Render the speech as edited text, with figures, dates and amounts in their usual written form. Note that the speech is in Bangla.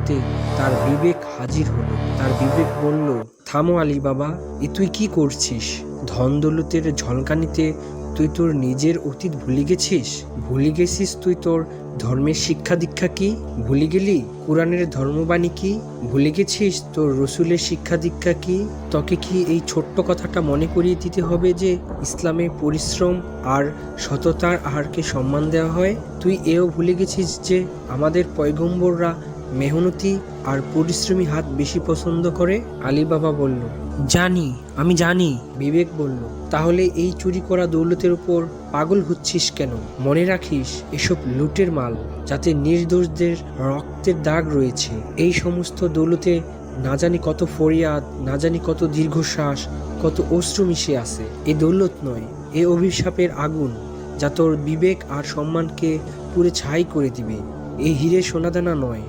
মুহূর্তে তার বিবেক হাজির হলো। তার বিবেক বলল, থামো আলী বাবা, এ তুই কি করছিস? ধন দৌলতের ঝলকানিতে তুই তোর নিজের অতীত ভুলে গেছিস? ভুলে গেছিস তুই তোর ধর্মের শিক্ষা দীক্ষা কি? ভুলে গেলি কোরআনের ধর্মবাণী কি? ভুলে গেছিস তোর রসুলের শিক্ষা দীক্ষা কি? তোকে কি এই ছোট্ট কথাটা মনে করিয়ে দিতে হবে যে ইসলামে পরিশ্রম আর সততার আহারকে সম্মান দেওয়া হয়? তুই এও ভুলে গেছিস যে আমাদের পয়গম্বররা মেহনতি আর পরিশ্রমী হাত বেশি পছন্দ করে? আলী বাবা বলল, জানি, আমি জানি। বিবেক বলল, তাহলে এই চুরি করা দৌলতের উপর পাগল হচ্ছিস কেন? মনে রাখিস, এসব লুটের মাল, যাতে নির্দোষদের রক্তের দাগ রয়েছে। এই সমস্ত দৌলতে না জানি কত ফরিয়াদ, না জানি কত দীর্ঘশ্বাস, কত অশ্রু মিশে আছে। এ দৌলত নয়, এ অভিশাপের আগুন, যা তোর বিবেক আর সম্মানকে পুড়ে ছাই করে দিবে। এই হিরে সোনাদানা নয়,